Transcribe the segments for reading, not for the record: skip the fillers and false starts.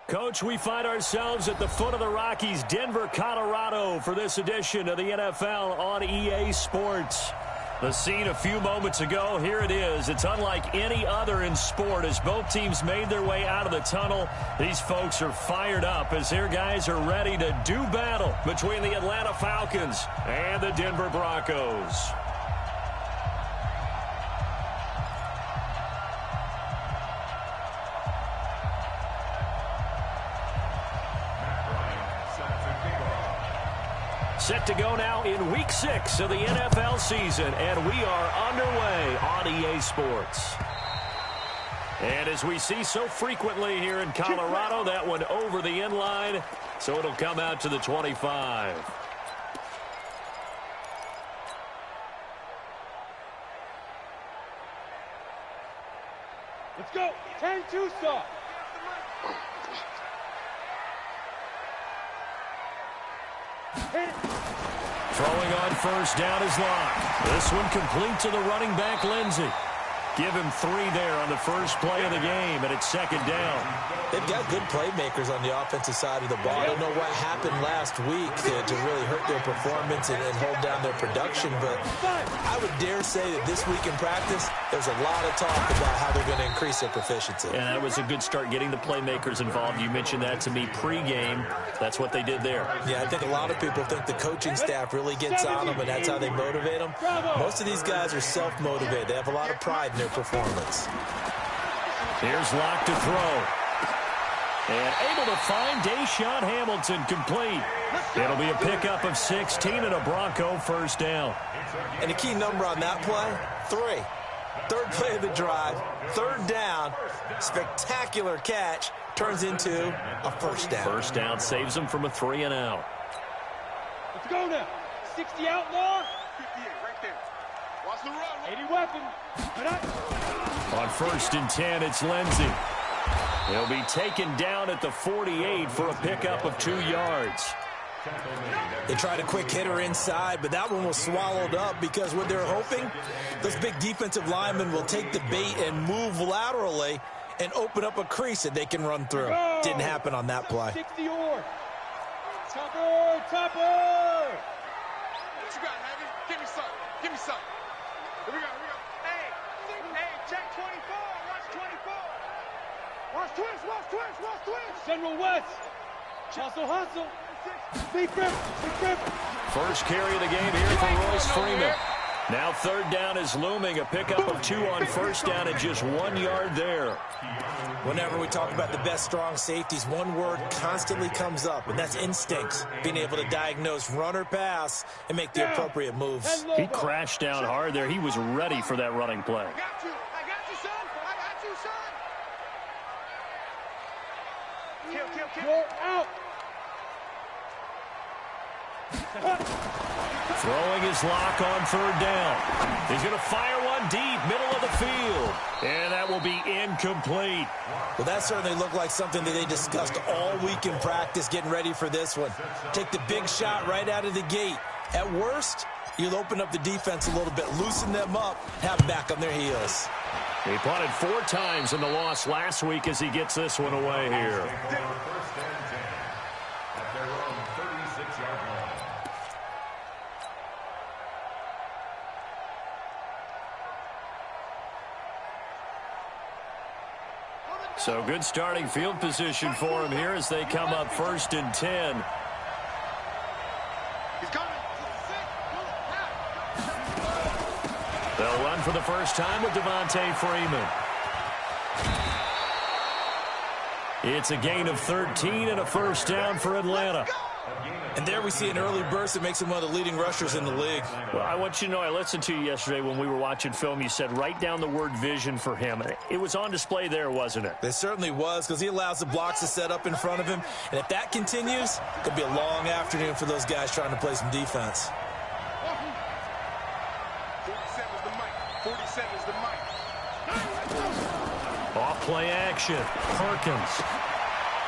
Coach, we find ourselves at the foot of the Rockies, Denver, Colorado, for this edition of the NFL on EA Sports. The scene a few moments ago, here it is. It's unlike any other in sport as both teams made their way out of the tunnel. These folks are fired up as their guys are ready to do battle between the Atlanta Falcons and the Denver Broncos. Set to go now in Week 6 of the NFL season, and we are underway on EA Sports. And as we see so frequently here in Colorado, that one over the end line, so it'll come out to the 25. Let's go. 10-2 stop. Throwing on first down is Locke. This one complete to the running back, Lindsey. Give him 3 there on the first play of the game, and it's second down. They've got good playmakers on the offensive side of the ball. I don't know what happened last week to really hurt their performance and hold down their production, but I would dare say that this week in practice, there's a lot of talk about how they're going to increase their proficiency. And that was a good start getting the playmakers involved. You mentioned that to me pregame. That's what they did there. Yeah, I think a lot of people think the coaching staff really gets on them, and that's how they motivate them. Most of these guys are self-motivated. They have a lot of pride in their performance. Here's Locke to throw. And able to find Deshaun Hamilton complete. It'll be a pickup of 16 and a Bronco first down. And the key number on that play, 3. Third play of the drive, third down, spectacular catch, turns into a first down. First down saves them from a 3 and out. Let's go now. 60 outlaw. 58 right there. Watch the run. 80 weapon. On first and 10, it's Lindsey. He'll be taken down at the 48 for a pickup of 2 yards. They tried a quick hitter inside, but that one was swallowed up because what they're hoping, those big defensive linemen will take the bait and move laterally and open up a crease that they can run through. Didn't happen on that play. 60 or. Topper, topper. What you got, Heavy? Give me some. Give me some. Here we go, here we go. Hey, check 24. Watch 24. Watch twist, watch twist, watch twist. General West. Hustle, hustle. Big grip, big grip. First carry of the game here for Royce Freeman. Now third down is looming. A pickup of 2 on first down and just 1 yard there. Whenever we talk about the best strong safeties, one word constantly comes up, and that's instincts. Being able to diagnose run or pass and make the appropriate moves. He crashed down hard there. He was ready for that running play. I got you, son. I got you, son. Kill. You're out. Throwing his Lock on third down. He's going to fire one deep, middle of the field. And that will be incomplete. Well, that certainly looked like something that they discussed all week in practice, getting ready for this one. Take the big shot right out of the gate. At worst, you'll open up the defense a little bit, loosen them up, have them back on their heels. He punted 4 times in the loss last week as he gets this one away here. So good starting field position for him here as they come up first and 10. He's coming. They'll run for the first time with Devontae Freeman. It's a gain of 13 and a first down for Atlanta. And there we see an early burst that makes him one of the leading rushers in the league. Well, I want you to know, I listened to you yesterday when we were watching film. You said write down the word vision for him. It was on display there, wasn't it? It certainly was, because he allows the blocks to set up in front of him. And if that continues, it could be a long afternoon for those guys trying to play some defense. 47 is the mic. 47 is the mic. Off play action. Perkins.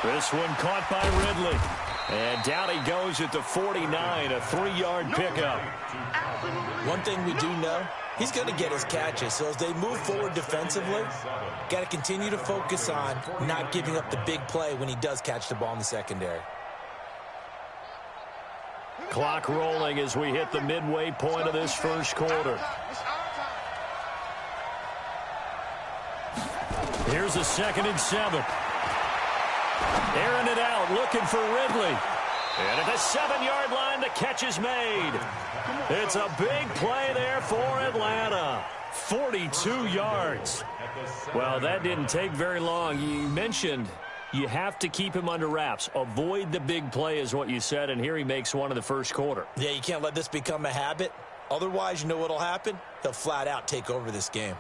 This one caught by Ridley. And down he goes at the 49, a 3-yard pickup. One thing we do know, he's going to get his catches. So as they move forward defensively, got to continue to focus on not giving up the big play when he does catch the ball in the secondary. Clock rolling as we hit the midway point of this first quarter. Here's a 2nd and 7. Airing it out, looking for Ridley. And at the 7-yard line, the catch is made. It's a big play there for Atlanta. 42 yards. Well, that didn't take very long. You mentioned you have to keep him under wraps. Avoid the big play is what you said, and here he makes one in the first quarter. Yeah, you can't let this become a habit. Otherwise, you know what'll happen? He'll flat out take over this game.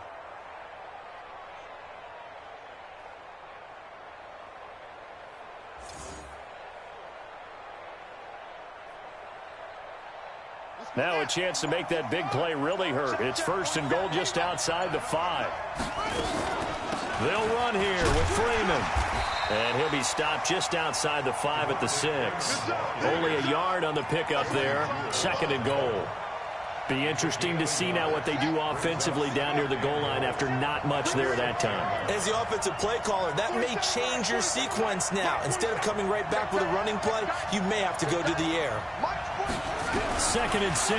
Now a chance to make that big play really hurt. It's 1st and goal just outside the 5. They'll run here with Freeman. And he'll be stopped just outside the 5 at the 6. Only a yard on the pickup there. 2nd and goal. Be interesting to see now what they do offensively down near the goal line after not much there that time. As the offensive play caller, that may change your sequence now. Instead of coming right back with a running play, you may have to go to the air. 2nd and 6.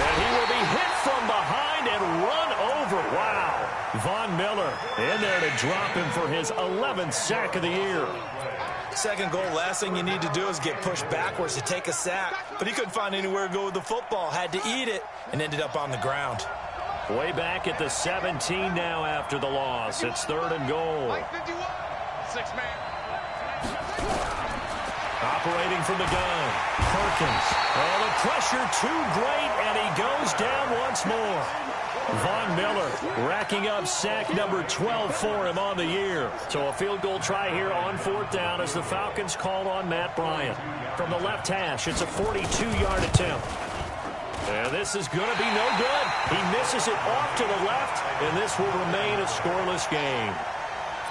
And he will be hit from behind and run over. Wow. Von Miller in there to drop him for his 11th sack of the year. 2nd goal, last thing you need to do is get pushed backwards to take a sack. But he couldn't find anywhere to go with the football. Had to eat it and ended up on the ground. Way back at the 17 now after the loss. It's 3rd and goal. 6-man. Operating from the gun. Perkins. Oh, the pressure too great, and he goes down once more. Von Miller racking up sack number 12 for him on the year. So a field goal try here on 4th down as the Falcons call on Matt Bryant. From the left hash, it's a 42-yard attempt. And this is going to be no good. He misses it off to the left, and this will remain a scoreless game.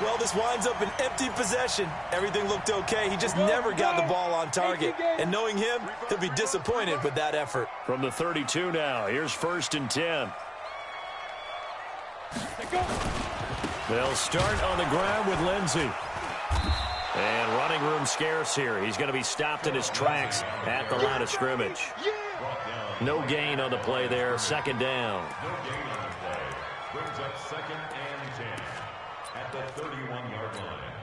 Well, this winds up an empty possession. Everything looked okay. He just never got the ball on target. And knowing him, he'll be disappointed with that effort. From the 32 now, here's 1st and 10. They'll start on the ground with Lindsey. And running room scarce here. He's going to be stopped in his tracks at the line of scrimmage. No gain on the play there. 2nd down. Brings up 2nd and 10 at the 31-yard line.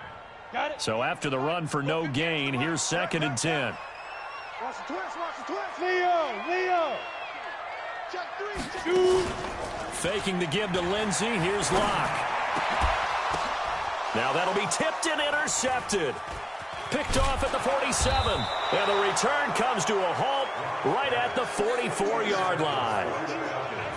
Got it. So after the run for no gain, here's 2nd and 10. Watch the twist, watch the twist. Leo. Check 3. Shoot. Faking the give to Lindsey. Here's Locke. Now that'll be tipped and intercepted. Picked off at the 47. And the return comes to a halt right at the 44-yard line.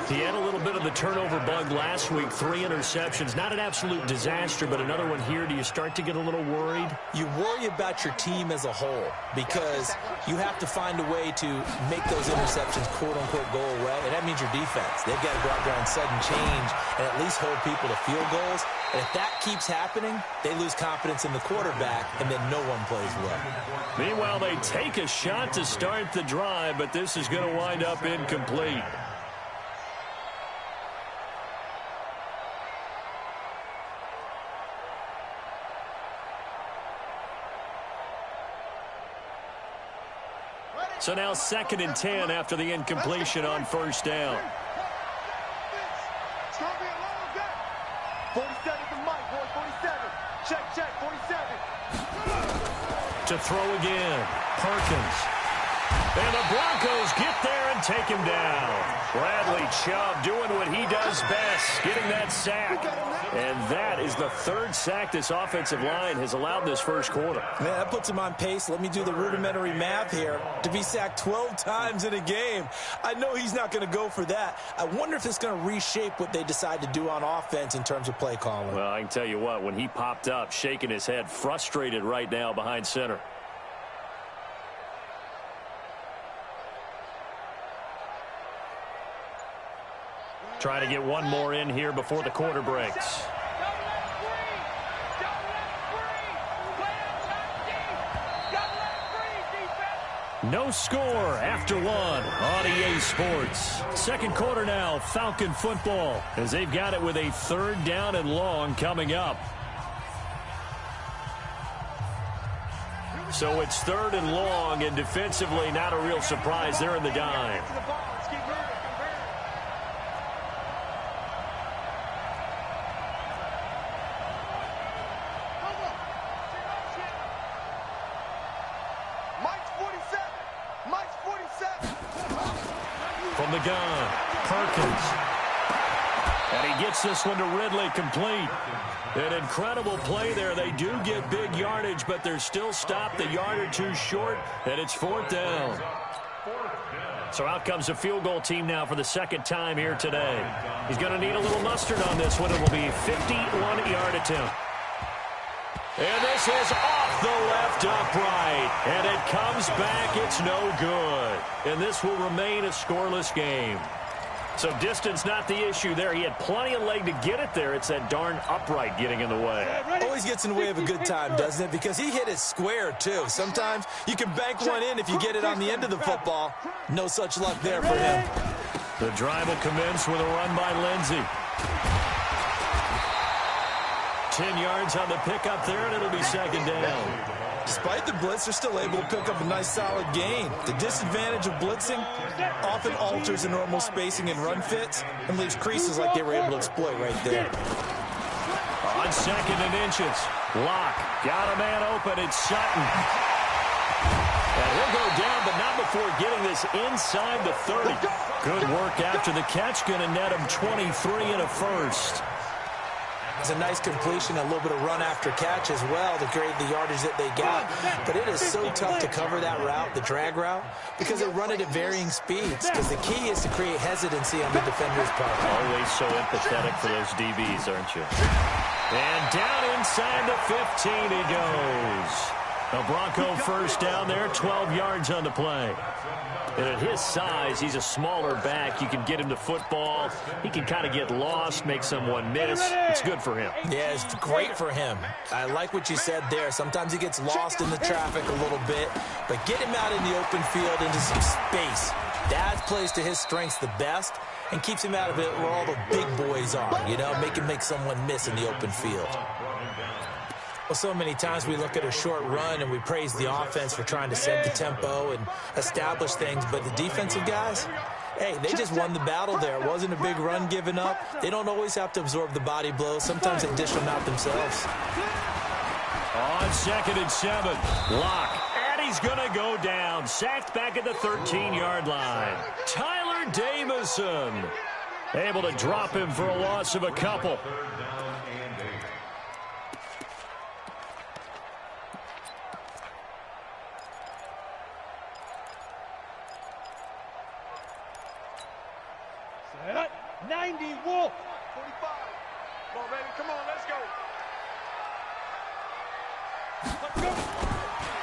He had a little bit of the turnover bug last week. 3 interceptions. Not an absolute disaster, but another one here. Do you start to get a little worried? You worry about your team as a whole because you have to find a way to make those interceptions quote-unquote go away, and that means your defense. They've got to go out there on sudden change and at least hold people to field goals. And if that keeps happening, they lose confidence in the quarterback, and then no one plays well. Meanwhile, they take a shot to start the drive, but this is going to wind up incomplete. So now 2nd and 10 after the incompletion on 1st down. It's going to be a long day. 47 for Mike, boy, 47. Check, 47. To throw again, Perkins. And the Broncos get there and take him down. Bradley Chubb doing what he does best, getting that sack. And that is the 3rd sack this offensive line has allowed this first quarter. Man, that puts him on pace. Let me do the rudimentary math here. To be sacked 12 times in a game, I know he's not going to go for that. I wonder if it's going to reshape what they decide to do on offense in terms of play calling. Well, I can tell you what, when he popped up, shaking his head, frustrated right now behind center. Trying to get one more in here before the quarter breaks. No score after one on EA Sports. Second quarter now, Falcon football, as they've got it with a 3rd down and long coming up. So it's 3rd and long, and defensively not a real surprise. They're in the dime. From the gun, Perkins. And he gets this one to Ridley, complete. An incredible play there. They do get big yardage, but they're still stopped a yard or two short, and it's 4th down. So out comes the field goal team now for the 2nd time here today. He's going to need a little mustard on this one. It will be a 51-yard attempt. And this is off the left upright. And it comes back. It's no good. And this will remain a scoreless game. So distance not the issue there. He had plenty of leg to get it there. It's that darn upright getting in the way. Always gets in the way of a good time, doesn't it? Because he hit it square, too. Sometimes you can bank one in if you get it on the end of the football. No such luck there for him. The drive will commence with a run by Lindsey. 10 yards on the pickup there, and it'll be 2nd down. Despite the blitz, they're still able to pick up a nice, solid gain. The disadvantage of blitzing often alters the normal spacing and run fits and leaves creases like they were able to exploit right there. On 2nd and inches, Locke got a man open. It's Sutton. And he'll go down, but not before getting this inside the 30. Good work after the catch. Going to net him 23 and a first. It's a nice completion, a little bit of run after catch as well to create the yardage that they got. But it is so tough to cover that route, the drag route, because they run it at varying speeds. Because the key is to create hesitancy on the defender's part. Always so empathetic for those DBs, aren't you? And down inside the 15 he goes. A Bronco first down there, 12 yards on the play. And at his size, he's a smaller back. You can get him to football. He can kind of get lost, make someone miss. It's good for him. Yeah, it's great for him. I like what you said there. Sometimes he gets lost in the traffic a little bit, but get him out in the open field into some space. That plays to his strengths the best and keeps him out of it where all the big boys are, you know, make someone miss in the open field. Well, so many times we look at a short run and we praise the offense for trying to set the tempo and establish things, but the defensive guys, hey, they just won the battle there. It wasn't a big run given up. They don't always have to absorb the body blows. Sometimes they dish them out themselves. On 2nd and 7, Locke. And he's going to go down. Sacked back at the 13-yard line. Tyler Davison able to drop him for a loss of a couple. Set up. 90, Wolf. 45. Come on, baby. Come on, let's go.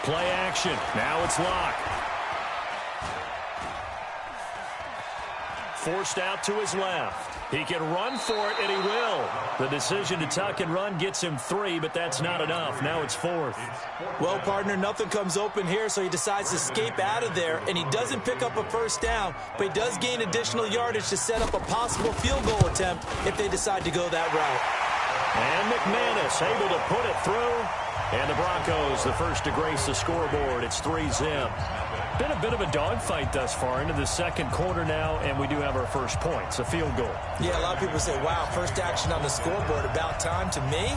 Play action. Now it's Locke. Forced out to his left. He can run for it, and he will. The decision to tuck and run gets him 3, but that's not enough. Now it's 4th. Well, partner, nothing comes open here, so he decides to escape out of there, and he doesn't pick up a first down, but he does gain additional yardage to set up a possible field goal attempt if they decide to go that route. And McManus able to put it through. And the Broncos, the first to grace the scoreboard. It's 3-zip. Been a bit of a dogfight thus far into the second quarter now, and we do have our first points, a field goal. Yeah, a lot of people say, wow, first action on the scoreboard, about time. To me,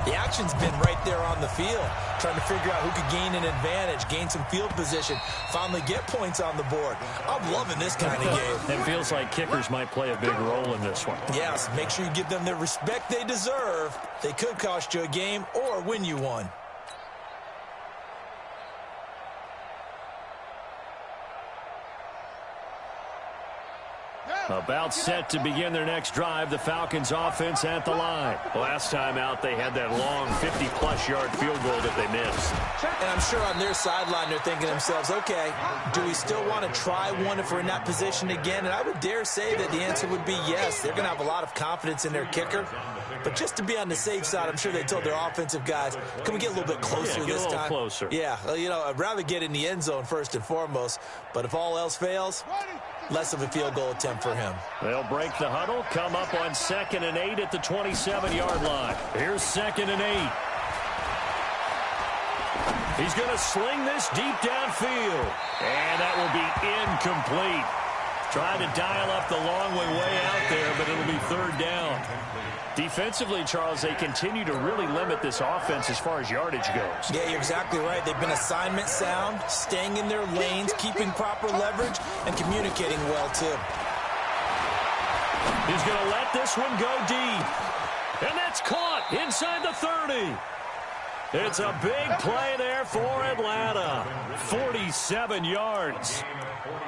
the action's been right there on the field, trying to figure out who could gain an advantage, gain some field position, finally get points on the board. I'm loving this kind of game. It feels like kickers might play a big role in this one. Yes, make sure you give them the respect they deserve. They could cost you a game or win you one. Yes. About set to begin their next drive, the Falcons offense at the line. Last time out, they had that long 50-plus yard field goal that they missed. And I'm sure on their sideline, they're thinking to themselves, okay, do we still want to try one if we're in that position again? And I would dare say that the answer would be yes. They're going to have a lot of confidence in their kicker. But just to be on the safe side, I'm sure they told their offensive guys, can we get a little bit closer this time? Get a little closer. Yeah, well, you know, I'd rather get in the end zone first and foremost. But if all else fails, less of a field goal attempt for him. They'll break the huddle, come up on 2nd and 8 at the 27-yard line. Here's 2nd and 8. He's going to sling this deep downfield. And that will be incomplete. Trying to dial up the long way out there, but it'll be 3rd down. Defensively, Charles, they continue to really limit this offense as far as yardage goes. Yeah, you're exactly right. They've been assignment sound, staying in their lanes, keeping proper leverage, and communicating well, too. He's going to let this one go deep. And that's caught inside the 30. It's a big play there for Atlanta. 47 yards.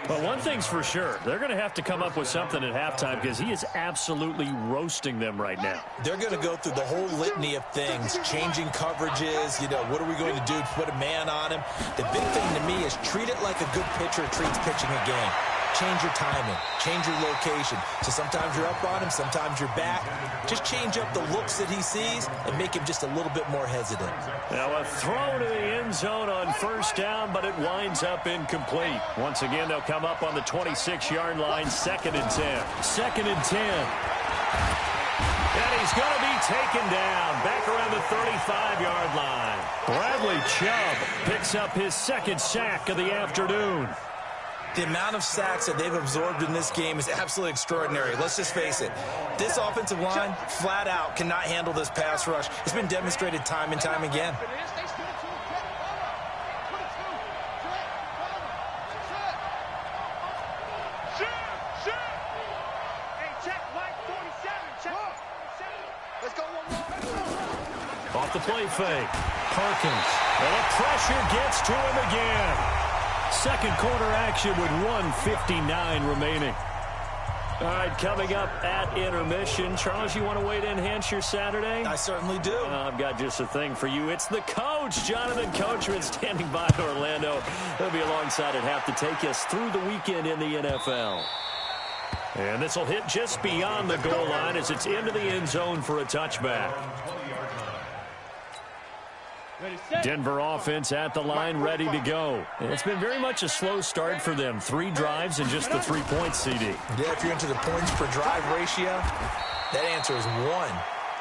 But one thing's for sure, they're going to have to come up with something at halftime because he is absolutely roasting them right now. They're going to go through the whole litany of things, changing coverages, you know, what are we going to do to put a man on him? The big thing to me is treat it like a good pitcher treats pitching a game. Change your timing, change your location. So sometimes you're up on him, sometimes you're back. Just change up the looks that he sees and make him just a little bit more hesitant. Now a throw to the end zone on 1st down, but it winds up incomplete. Once again, they'll come up on the 26-yard line, 2nd and 10. 2nd and 10. And he's going to be taken down back around the 35-yard line. Bradley Chubb picks up his 2nd sack of the afternoon. The amount of sacks that they've absorbed in this game is absolutely extraordinary. Let's just face it. This offensive line, flat out, cannot handle this pass rush. It's been demonstrated time and time again. Off the play fake. Perkins. And the pressure gets to him again. 2nd quarter action with 1:59 remaining. All right, coming up at intermission. Charles, you want to weigh to enhance your Saturday? I certainly do. I've got just a thing for you. It's the coach, Jonathan Coachman, standing by in Orlando. He'll be alongside at half to take us through the weekend in the NFL. And this will hit just beyond the goal line as it's into the end zone for a touchback. Denver offense at the line, ready to go. And it's been very much a slow start for them. 3 drives and just the 3 points, CD. Yeah, if you're into the points per drive ratio, that answer is 1.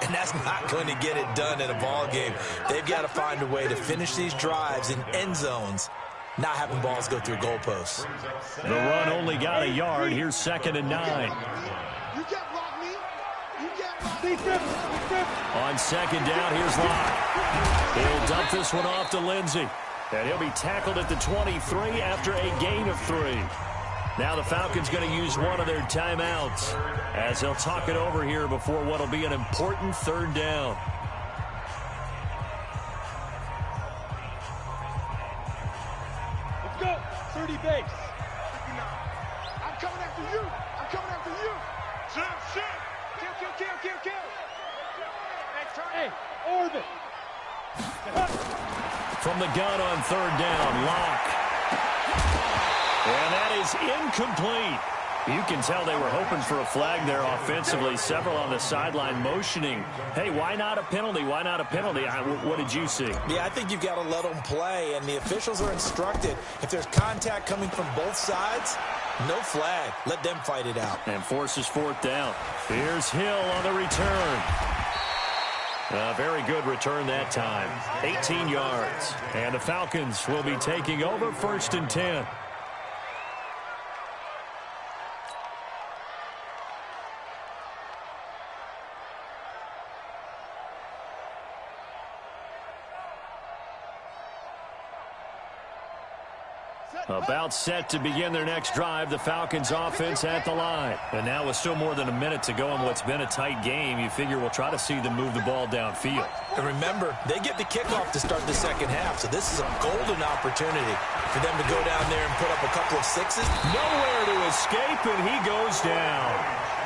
And that's not going to get it done in a ball game. They've got to find a way to finish these drives in end zones, not having balls go through goalposts. The run only got a yard. Here's 2nd and 9. On 2nd down, here's Locke. He'll dump this one off to Lindsey. And he'll be tackled at the 23 after a gain of 3. Now the Falcons going to use one of their timeouts as they'll talk it over here before what will be an important 3rd down. Let's go. 30 base. I'm coming after you. I'm coming after you. Shoot. Kill. Hey, orbit. From the gun on 3rd down, Locke. And that is incomplete. You can tell they were hoping for a flag there offensively. Several on the sideline motioning, hey, why not a penalty? Why not a penalty? What did you see? Yeah, I think you've got to let them play, and the officials are instructed. If there's contact coming from both sides, no flag. Let them fight it out. And forces 4th down. Here's Hill on the return. A very good return that time. 18 yards. And the Falcons will be taking over 1st and 10. About set to begin their next drive, the Falcons offense at the line. And now with still more than a minute to go in what's been a tight game, you figure we'll try to see them move the ball downfield. And remember, they get the kickoff to start the second half, so this is a golden opportunity for them to go down there and put up a couple of sixes. Nowhere to escape, and he goes down.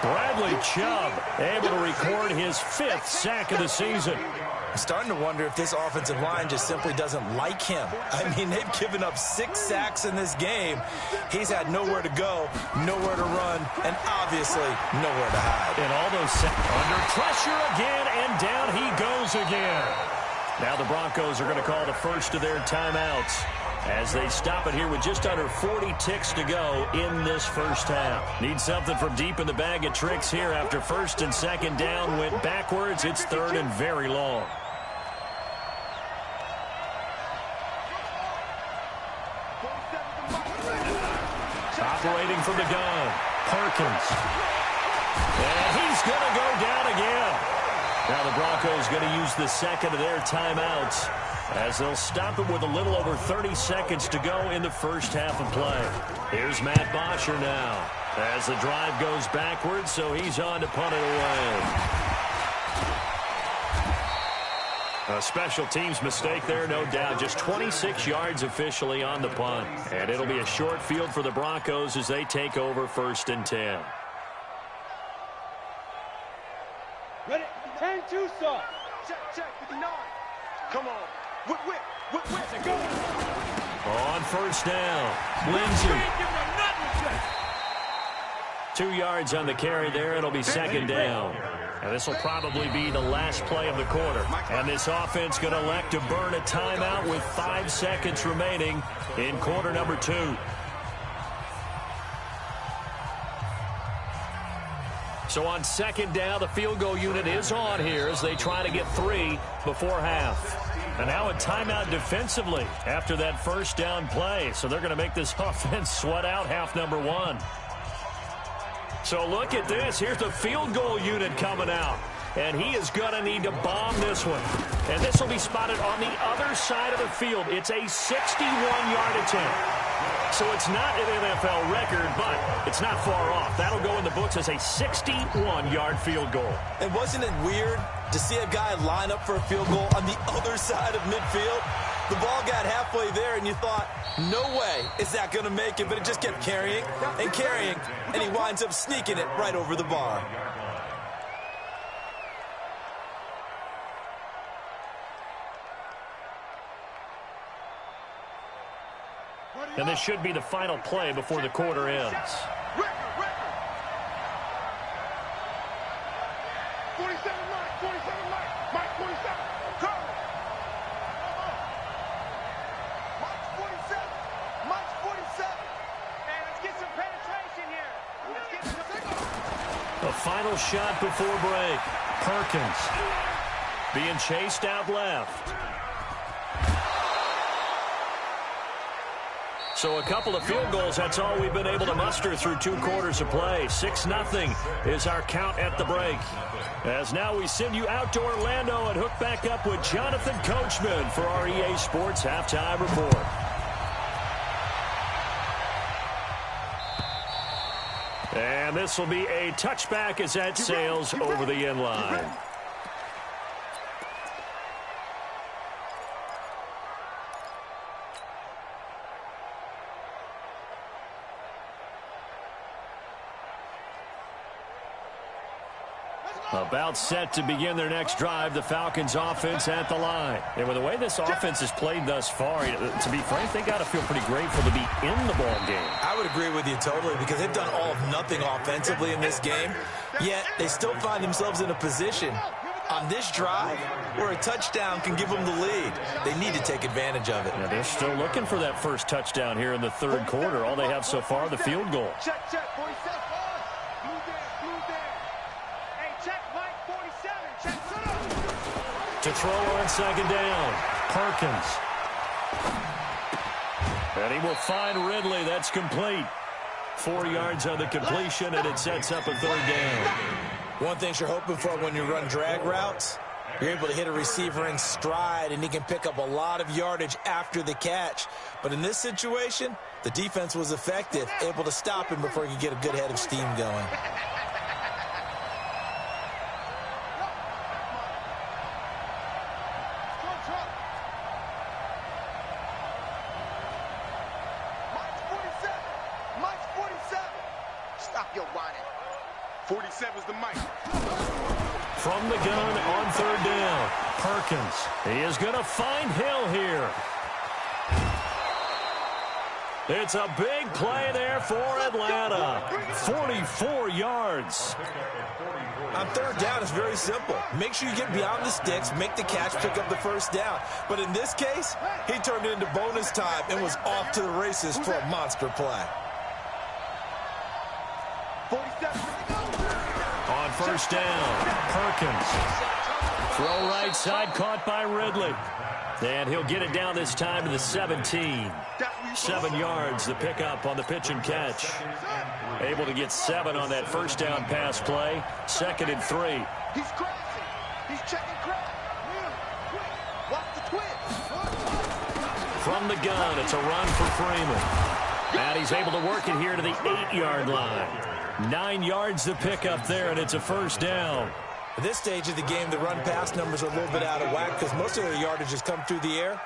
Bradley Chubb able to record his 5th sack of the season. I'm starting to wonder if this offensive line just simply doesn't like him. I mean, they've given up 6 sacks in this game. He's had nowhere to go, nowhere to run, and obviously nowhere to hide. And all those under pressure again, and down he goes again. Now the Broncos are going to call the first of their timeouts as they stop it here with just under 40 ticks to go in this first half. Need something from deep in the bag of tricks here after first and second down went backwards. It's third and very long. Operating from the gun, Perkins. And he's going to go down again. Now the Broncos going to use the second of their timeouts as they'll stop it with a little over 30 seconds to go in the first half of play. Here's Matt Bosher now as the drive goes backwards, so he's on to punt it away. A special teams mistake there, no doubt. Just 26 yards officially on the punt. And it'll be a short field for the Broncos as they take over 1st and 10. Ready? 10-2, sir. Check, 59. Come on. Whip. Go. On first down, Lindsey. 2 yards on the carry there. It'll be second down. And this will probably be the last play of the quarter. And this offense going to elect to burn a timeout with 5 seconds remaining in quarter number 2. So on second down, the field goal unit is on here as they try to get 3 before half. And now a timeout defensively after that first down play. So they're going to make this offense sweat out half number 1. So look at this. Here's the field goal unit coming out. And he is going to need to bomb this one. And this will be spotted on the other side of the field. It's a 61-yard attempt. So it's not an NFL record, but it's not far off. That'll go in the books as a 61-yard field goal. And wasn't it weird to see a guy line up for a field goal on the other side of midfield? The ball got halfway there, and you thought, no way is that going to make it, but it just kept carrying, and he winds up sneaking it right over the bar. And this should be the final play before the quarter ends. 47 Mike, 47. Mike's 47. Hey, let's get some penetration here. A final shot before break. Perkins being chased out left. So a couple of field goals, that's all we've been able to muster through 2 quarters of play. 6-0 is our count at the break. As now we send you out to Orlando and hook back up with Jonathan Coachman for our EA Sports Halftime Report. And this will be a touchback as that sails over the end line. About set to begin their next drive, the Falcons offense at the line. And with the way this offense has played thus far, to be frank, they got to feel pretty grateful to be in the ball game. I would agree with you totally because they've done all of nothing offensively in this game, yet they still find themselves in a position on this drive where a touchdown can give them the lead. They need to take advantage of it. Yeah, they're still looking for that first touchdown here in the third quarter. All they have so far, the field goal. Check, 47. To throw on second down, Perkins. And he will find Ridley. That's complete. 4 yards on the completion, and it sets up a third down. One thing you're hoping for when you run drag routes, you're able to hit a receiver in stride, and he can pick up a lot of yardage after the catch. But in this situation, the defense was effective, able to stop him before he could get a good head of steam going. Mike's 47. Stop your whining. 47's the Mike. From the gun on third down, Perkins. He is going to find Hill here. It's a big play there for Atlanta. 44 yards. On third down, it's very simple. Make sure you get beyond the sticks, make the catch, pick up the first down. But in this case, he turned it into bonus time and was off to the races for a monster play. 47. On first down, Perkins. Throw right side, caught by Ridley. And he'll get it down this time to the 17. 7 yards, the pickup on the pitch and catch. Able to get 7 on that first down pass play. 2nd and 3. He's crazy. He's checking crack. Watch the twist. From the gun, it's a run for Freeman. And he's able to work it here to the 8-yard line. 9 yards the pickup there, and it's a first down. At this stage of the game, the run-pass numbers are a little bit out of whack because most of their yardage has come through the air.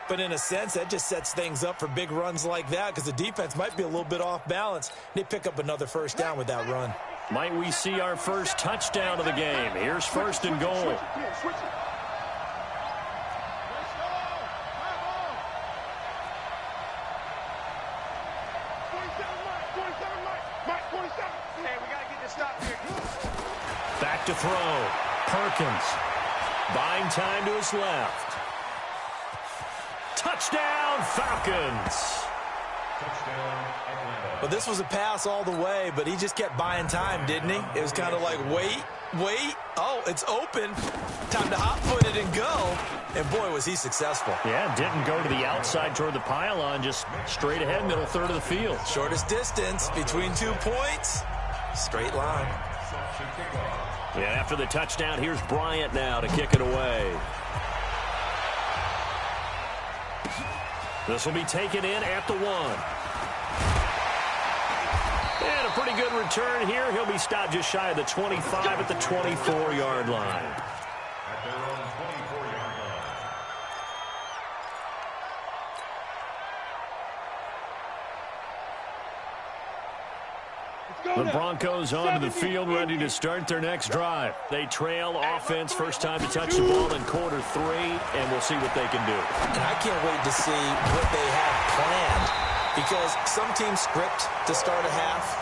But in a sense, that just sets things up for big runs like that because the defense might be a little bit off balance. They pick up another first down with that run. Might we see our first touchdown of the game? Here's 1st and goal. Back to throw. Perkins. Buying time to his left. Touchdown, Falcons. Well, this was a pass all the way, but he just kept buying time, didn't he? It was kind of like, wait. Oh, it's open. Time to hot-foot it and go. And, boy, was he successful. Yeah, didn't go to the outside toward the pylon, just straight ahead, middle third of the field. Shortest distance between 2 points. Straight line. Yeah, after the touchdown, here's Bryant now to kick it away. This will be taken in at the 1. And a pretty good return here. He'll be stopped just shy of the 25 at the 24-yard line. At their own 24-yard line. The Broncos onto the field, ready to start their next drive. They trail offense, first time to touch the ball in quarter 3, and we'll see what they can do. And I can't wait to see what they have planned because some teams script to start a half.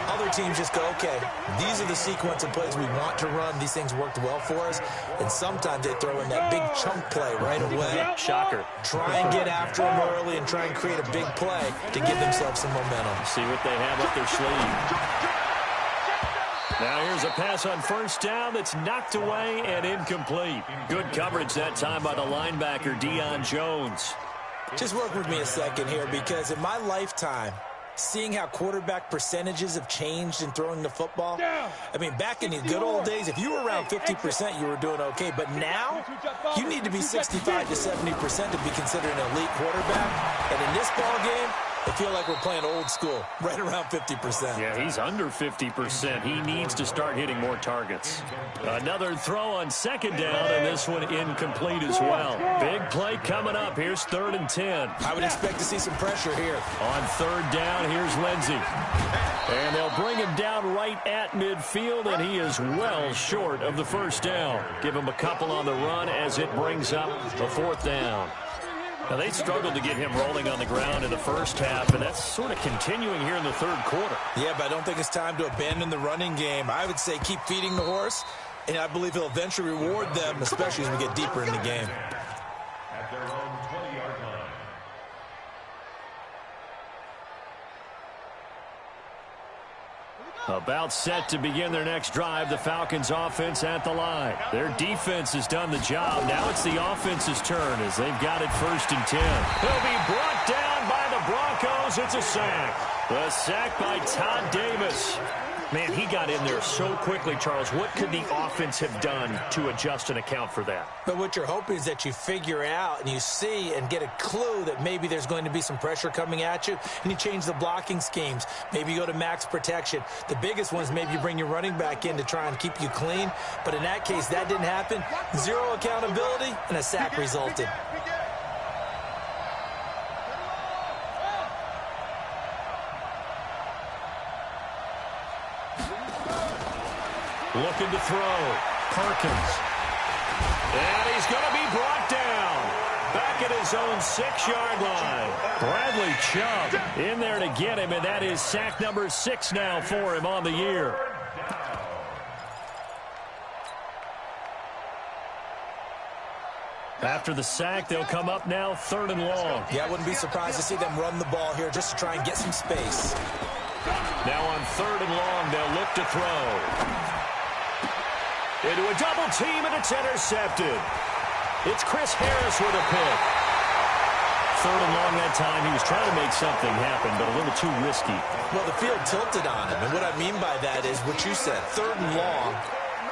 Other teams just go, okay, these are the sequence of plays we want to run. These things worked well for us. And sometimes they throw in that big chunk play right away. Shocker. Try and get after them early and try and create a big play to give themselves some momentum. See what they have up their sleeve. Now here's a pass on first down that's knocked away and incomplete. Good coverage that time by the linebacker, Deion Jones. Just work with me a second here because in my lifetime, seeing how quarterback percentages have changed in throwing the football. I mean, back in the good old days, if you were around 50%, you were doing okay. But now, you need to be 65 to 70% to be considered an elite quarterback. And in this ball game, I feel like we're playing old school, right around 50%. Yeah, he's under 50%. He needs to start hitting more targets. Another throw on second down, and this one incomplete as well. Big play coming up. Here's 3rd and 10. I would expect to see some pressure here. On third down, here's Lindsey. And they'll bring him down right at midfield, and he is well short of the first down. Give him a couple on the run as it brings up the 4th down. Now, they struggled to get him rolling on the ground in the first half, and that's sort of continuing here in the third quarter. Yeah, but I don't think it's time to abandon the running game. I would say keep feeding the horse, and I believe he'll eventually reward them, especially as we get deeper in the game. At their own 20-yard line. About set to begin their next drive, the Falcons offense at the line. Their defense has done the job. Now it's the offense's turn as they've got it 1st and 10. He'll be brought down by the Broncos. It's a sack. The sack by Todd Davis. Man, he got in there so quickly, Charles. What could the offense have done to adjust and account for that? But what you're hoping is that you figure out and you see and get a clue that maybe there's going to be some pressure coming at you, and you change the blocking schemes. Maybe you go to max protection. The biggest one is maybe you bring your running back in to try and keep you clean. But in that case, that didn't happen. Zero accountability, and a sack resulted. Looking to throw. Perkins. And he's going to be brought down. Back at his own 6-yard line. Bradley Chubb in there to get him, and that is sack number 6 now for him on the year. After the sack, they'll come up now 3rd and long. Yeah, I wouldn't be surprised to see them run the ball here just to try and get some space. Now on 3rd and long, they'll look to throw. Into a double team, and it's intercepted. It's Chris Harris with a pick. 3rd and long that time. He was trying to make something happen, but a little too risky. Well, the field tilted on him, and what I mean by that is what you said, 3rd and long.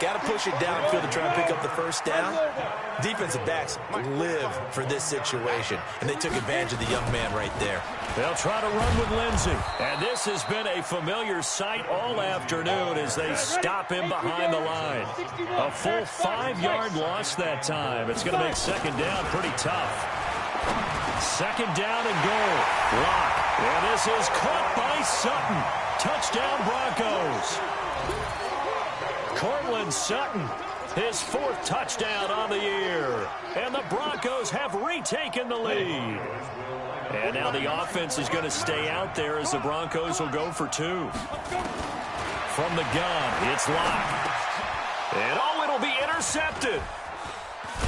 Got to push it downfield to try and pick up the first down. Defensive backs live for this situation, and they took advantage of the young man right there. They'll try to run with Lindsey. And this has been a familiar sight all afternoon as they stop him behind the line. A full 5-yard loss that time. It's going to make 2nd down pretty tough. 2nd down and goal. Lock. And this is caught by Sutton. Touchdown Broncos. Cortland Sutton, his 4th touchdown on the year. And the Broncos have retaken the lead. And now the offense is going to stay out there as the Broncos will go for 2. From the gun, it's Lock. And it'll be intercepted.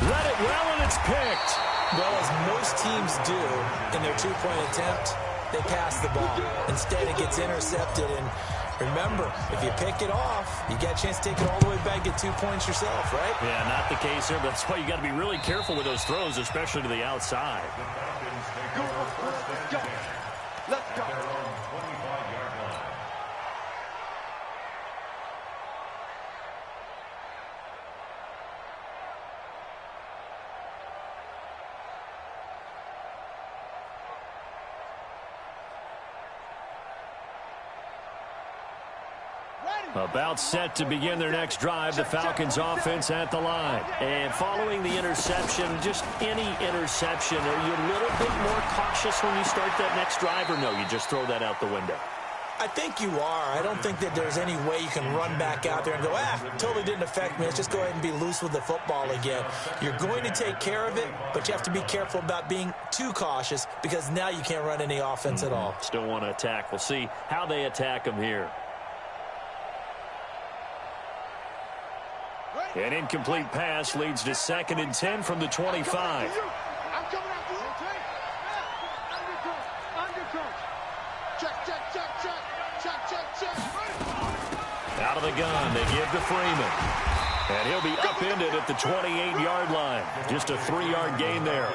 Read it well, and it's picked. Well, as most teams do in their 2-point attempt, they pass the ball. Instead, it gets intercepted, and remember, if you pick it off, you got a chance to take it all the way back, get 2 points yourself, right? Yeah, not the case here, but that's why you got to be really careful with those throws, especially to the outside. Let's go. Let's go. About set to begin their next drive, the Falcons offense at the line. And following the interception, just any interception, are you a little bit more cautious when you start that next drive, or no, you just throw that out the window? I think you are. I don't think that there's any way you can run back out there and go, totally didn't affect me. Let's just go ahead and be loose with the football again. You're going to take care of it, but you have to be careful about being too cautious because now you can't run any offense at all. Still want to attack. We'll see how they attack them here. An incomplete pass leads to 2nd and 10 from the 25. I'm coming after you. Under. Check. Out of the gun, they give to Freeman. And he'll be upended at the 28-yard line. Just a 3-yard gain there.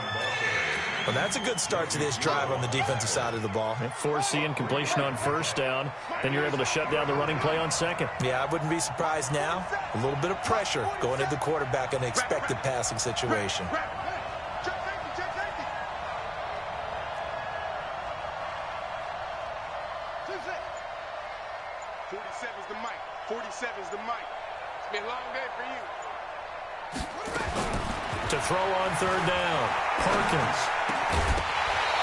Well, that's a good start to this drive on the defensive side of the ball. Forcing completion on 1st down. Then you're able to shut down the running play on 2nd. Yeah, I wouldn't be surprised now. A little bit of pressure going at the quarterback in an expected passing situation. 47's the mic. 47's the mic. It's been a long day for you. To throw on 3rd down. Perkins.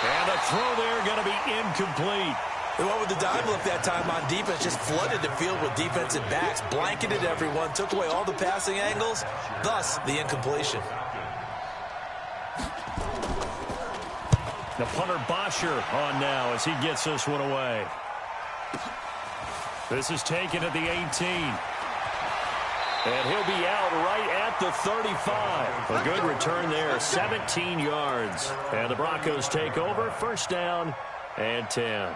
And the throw there going to be incomplete. They went with the dime look that time on defense, just flooded the field with defensive backs, blanketed everyone, took away all the passing angles, thus the incompletion. The punter Bosher on now as he gets this one away. This is taken at the 18. And he'll be out right at the 35. A good return there, 17 yards. And the Broncos take over, 1st down and 10.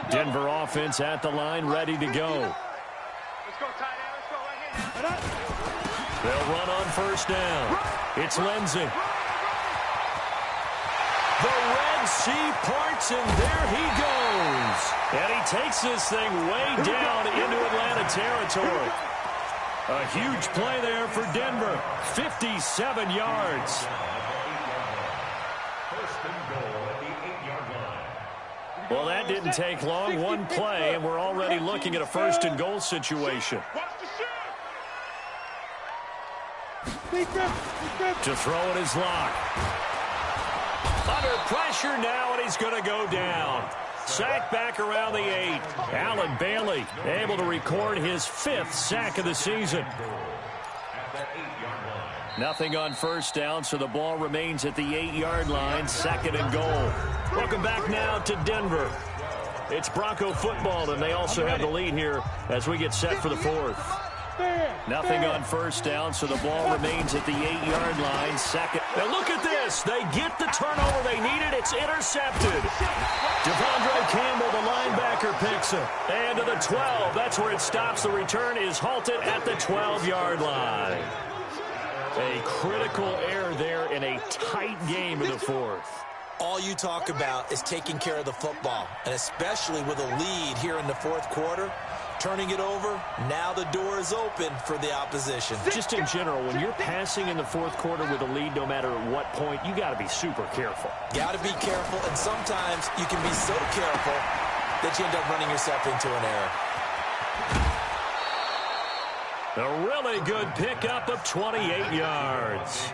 Denver offense at the line, ready to go. Let's go, tight end. Let's go right here. They'll run on 1st down. It's Lindsey. The Red Sea parts, and there he goes. And he takes this thing way down into Atlanta territory. A huge play there for Denver. 57 yards. First and goal at the 8-yard line. Well, that didn't take long. One play, and we're already looking at a first and goal situation. To throw it is Locke. Under pressure now, and he's going to go down. Sack back around the 8. Allen Bailey able to record his 5th sack of the season. Nothing on first down, so the ball remains at the 8-yard line, 2nd and goal. Welcome back now to Denver. It's Bronco football, and they also have the lead here as we get set for the 4th. Nothing on first down, so the ball remains at the 8-yard line, 2nd. Now look at this. They get the turnover they needed. It's intercepted. Devondre Campbell, the linebacker, picks it. And to the 12. That's where it stops. The return is halted at the 12-yard line. A critical error there in a tight game in the 4th. All you talk about is taking care of the football, and especially with a lead here in the 4th quarter. Turning it over, now the door is open for the opposition. Just in general, when you're passing in the 4th quarter with a lead, no matter at what point, you got to be super careful. Got to be careful, and sometimes you can be so careful that you end up running yourself into an error. A really good pickup of 28 yards.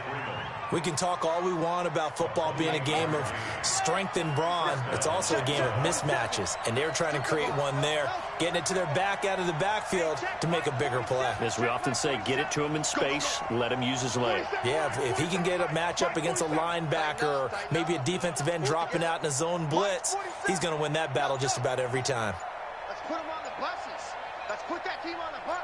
We can talk all we want about football being a game of strength and brawn. It's also a game of mismatches, and they're trying to create one there, getting it to their back out of the backfield to make a bigger play. As we often say, get it to him in space, let him use his leg. Yeah, if he can get a matchup against a linebacker or maybe a defensive end dropping out in a zone blitz, he's going to win that battle just about every time. Let's put him on the buses. Let's put that team on the bus.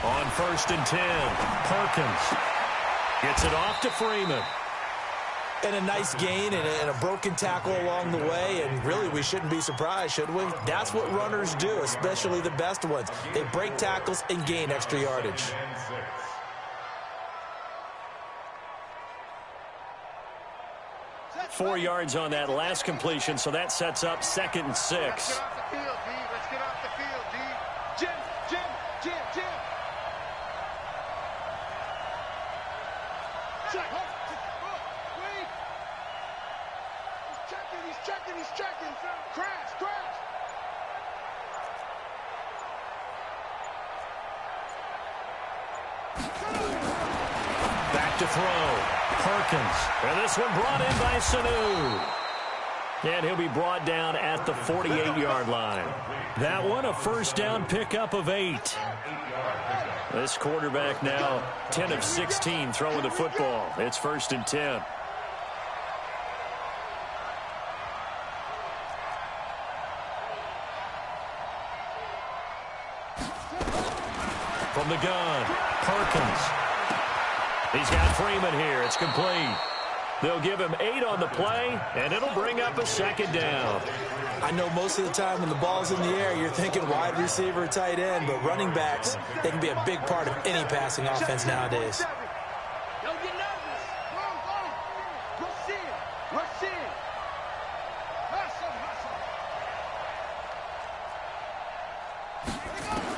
On 1st and 10, Perkins gets it off to Freeman. And a nice gain and a broken tackle along the way, and really we shouldn't be surprised, should we? That's what runners do, especially the best ones. They break tackles and gain extra yardage. 4 yards on that last completion, so that sets up 2nd and 6. Let's get off the field, D. Let's get off the field, D. Jim. Check. Wait. He's checking. Crash. Back to throw. Perkins. And this one brought in by Sanu. And he'll be brought down at the 48-yard line. That one, a first down pickup of 8. This quarterback now 10 of 16 throwing the football. It's 1st and 10. From the gun, Perkins. He's got Freeman here. It's complete. They'll give him 8 on the play, and it'll bring up a 2nd down. I know most of the time when the ball's in the air, you're thinking wide receiver, tight end, but running backs, they can be a big part of any passing offense nowadays. Don't get nervous. Rush in. Hustle.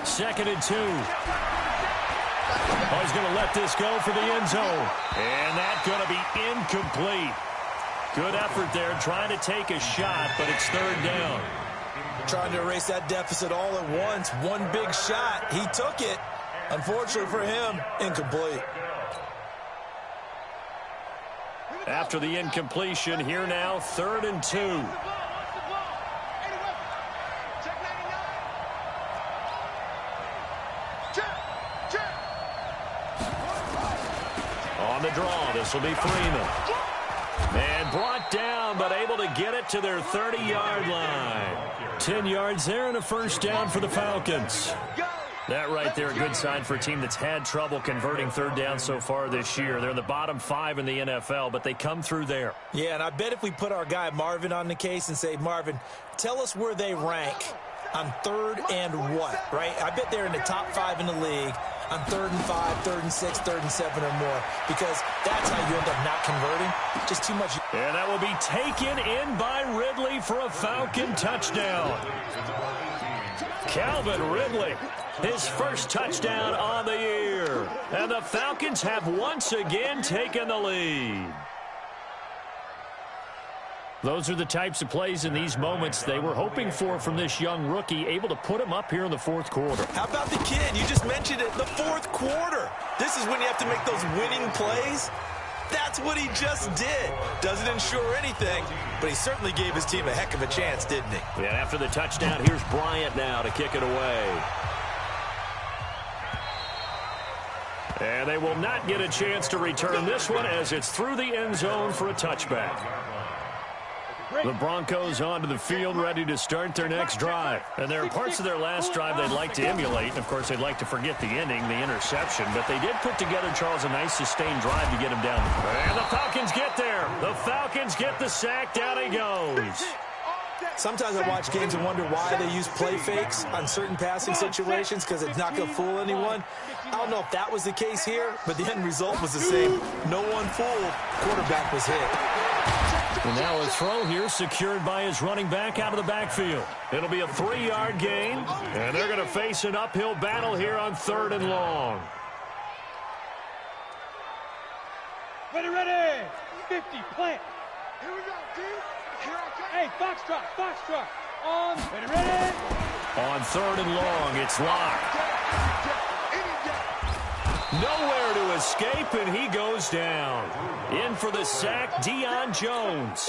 2nd and 2. Oh, he's going to let this go for the end zone. And that's going to be incomplete. Good effort there, trying to take a shot, but it's 3rd down. Trying to erase that deficit all at once. One big shot. He took it. Unfortunately for him, incomplete. After the incompletion, here now, 3rd and 2. On the draw, this will be Freeman. And brought down, but able to get it to their 30-yard line. 10 yards there and a first down for the Falcons. That right there, a good sign for a team that's had trouble converting 3rd down so far this year. They're in the bottom 5 in the NFL, but they come through there. Yeah, and I bet if we put our guy Marvin on the case and say, Marvin, tell us where they rank on 3rd and what, right? I bet they're in the top 5 in the league on 3rd and 5, 3rd and 6, 3rd and 7 or more, because that's how you end up not converting. Just too much. And that will be taken in by Ridley for a Falcon touchdown. Calvin Ridley, his first touchdown on the year. And the Falcons have once again taken the lead. Those are the types of plays in these moments they were hoping for from this young rookie, able to put him up here in the fourth quarter. How about the kid? You just mentioned it, the fourth quarter. This is when you have to make those winning plays. That's what he just did. Doesn't ensure anything, but he certainly gave his team a heck of a chance, didn't he? And after the touchdown, here's Bryant now to kick it away. And they will not get a chance to return this one as it's through the end zone for a touchback. The Broncos onto the field, ready to start their next drive. And there are parts of their last drive they'd like to emulate. And, of course, they'd like to forget the ending, the interception. But they did put together, Charles, a nice sustained drive to get him down. And the Falcons get there. The Falcons get the sack. Down he goes. Sometimes I watch games and wonder why they use play fakes on certain passing situations, because it's not going to fool anyone. I don't know if that was the case here, but the end result was the same. No one fooled. Quarterback was hit. And now a throw here secured by his running back out of the backfield. It'll be a 3-yard gain, and they're going to face an uphill battle here on 3rd and long. Ready. 50, plant. Here we go, dude. Here I come. Hey, Foxtrot. On, ready. On 3rd and long, it's locked. Nowhere to escape, and he goes down. In for the sack, Deion Jones.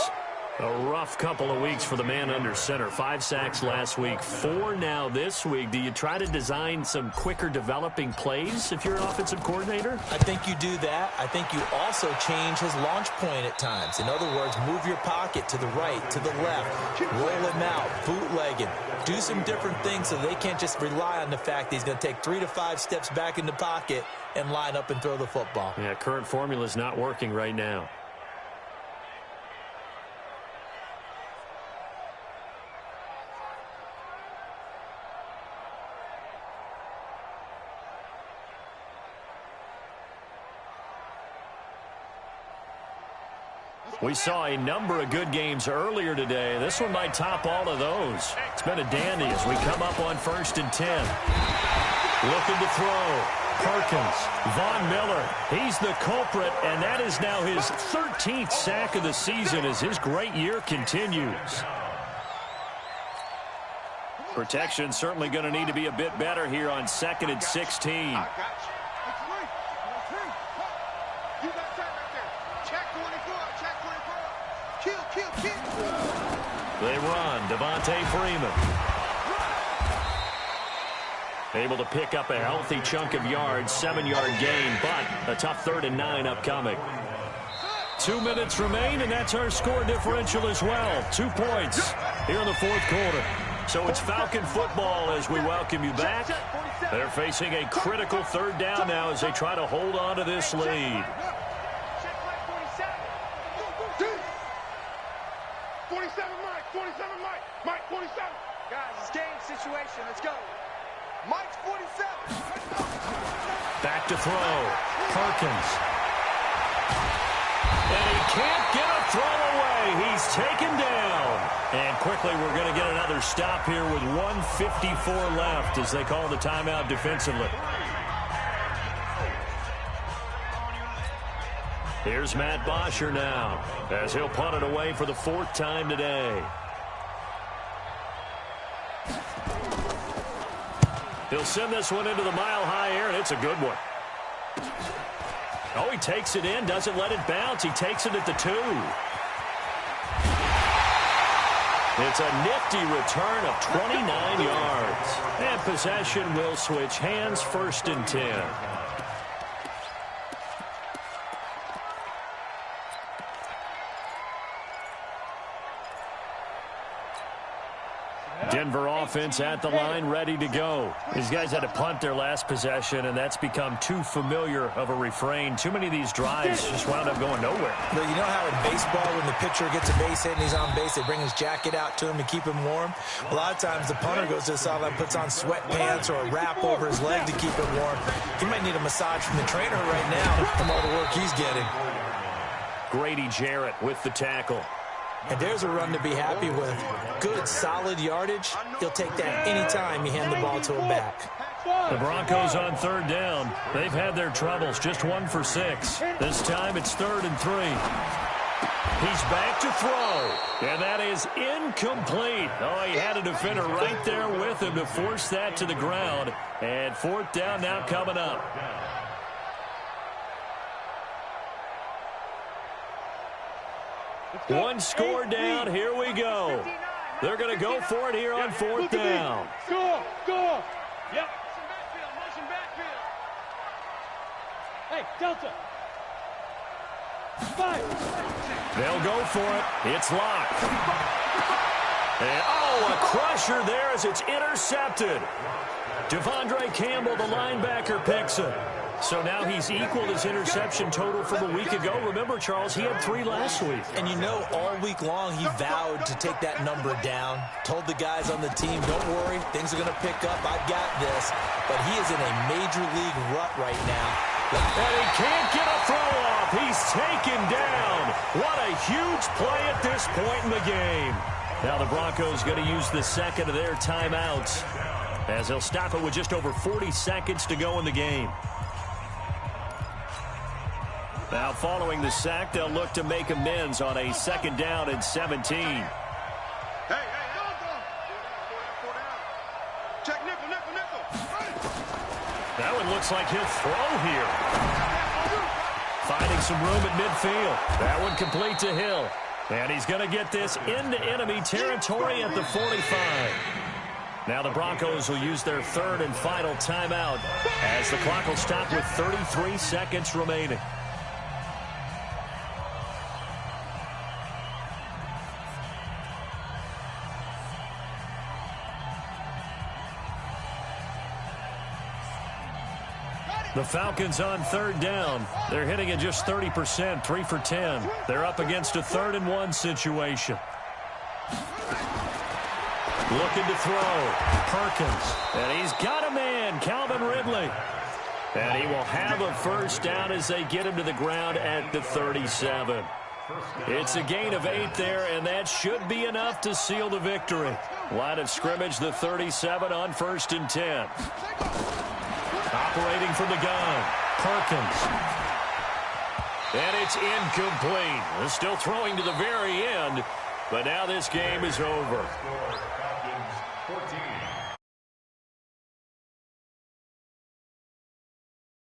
A rough couple of weeks for the man under center. 5 sacks last week, 4 now this week. Do you try to design some quicker developing plays if you're an offensive coordinator? I think you do that. I think you also change his launch point at times. In other words, move your pocket to the right, to the left, roll him out, bootleg him. Do some different things so they can't just rely on the fact that he's going to take 3 to 5 steps back in the pocket and line up and throw the football. Yeah, current formula is not working right now. We saw a number of good games earlier today. This one might top all of those. It's been a dandy as we come up on 1st and 10. Looking to throw. Perkins. Von Miller. He's the culprit, and that is now his 13th sack of the season as his great year continues. Protection certainly going to need to be a bit better here on 2nd and 16. They run. Devontae Freeman. Able to pick up a healthy chunk of yards, 7-yard gain, but a tough 3rd and 9 upcoming. 2 minutes remain, and that's our score differential as well. 2 points here in the 4th quarter. So it's Falcon football as we welcome you back. They're facing a critical 3rd down now as they try to hold on to this lead. 47, Mike, 47. Guys, it's game situation. Let's go. Mike's 47. Back to throw. Perkins. And he can't get a throw away. He's taken down. And quickly we're going to get another stop here with 1:54 left as they call the timeout defensively. Here's Matt Bosher now as he'll punt it away for the 4th time today. He'll send this one into the mile-high air, and it's a good one. Oh, he takes it in, doesn't let it bounce. He takes it at the 2. It's a nifty return of 29 yards. And possession will switch hands, 1st and 10. Denver offense at the line, ready to go. These guys had to punt their last possession, and that's become too familiar of a refrain. Too many of these drives just wound up going nowhere. But you know how in baseball, when the pitcher gets a base hit and he's on base, they bring his jacket out to him to keep him warm? A lot of times the punter goes to the sideline, puts on sweatpants or a wrap over his leg to keep him warm. He might need a massage from the trainer right now from all the work he's getting. Grady Jarrett with the tackle. And there's a run to be happy with. Good, solid yardage. He'll take that anytime you hand the ball to him back. The Broncos on third down. They've had their troubles, just 1 for 6. This time it's 3rd and 3. He's back to throw, and that is incomplete. Oh, he had a defender right there with him to force that to the ground. And 4th down now coming up. One score down. Here we go. They're going to go for it here on 4th down. Go. Yep. Motion backfield. Hey, Delta. 5. They'll go for it. It's locked. And, a crusher there as it's intercepted. Devondre Campbell, the linebacker, picks it. So now he's equaled his interception total from a week ago. Remember, Charles, he had 3 last week. And you know, all week long, he vowed to take that number down. Told the guys on the team, don't worry, things are going to pick up. I've got this. But he is in a major league rut right now. And he can't get a throw off. He's taken down. What a huge play at this point in the game. Now the Broncos going to use the second of their timeouts as they'll stop it with just over 40 seconds to go in the game. Now, following the sack, they'll look to make amends on a 2nd down and 17. Hey. Check nickel. That one looks like he'll throw here. Finding some room at midfield. That one complete to Hill. And he's going to get this into enemy territory at the 45. Now the Broncos will use their 3rd and final timeout as the clock will stop with 33 seconds remaining. The Falcons on 3rd down. They're hitting at just 30%, 3 for 10. They're up against a 3rd and 1 situation. Looking to throw. Perkins. And he's got a man, Calvin Ridley. And he will have a 1st down as they get him to the ground at the 37. It's a gain of 8 there, and that should be enough to seal the victory. Line of scrimmage, the 37 on 1st and 10. Operating from the gun, Perkins. And it's incomplete. They're still throwing to the very end, but now this game is over.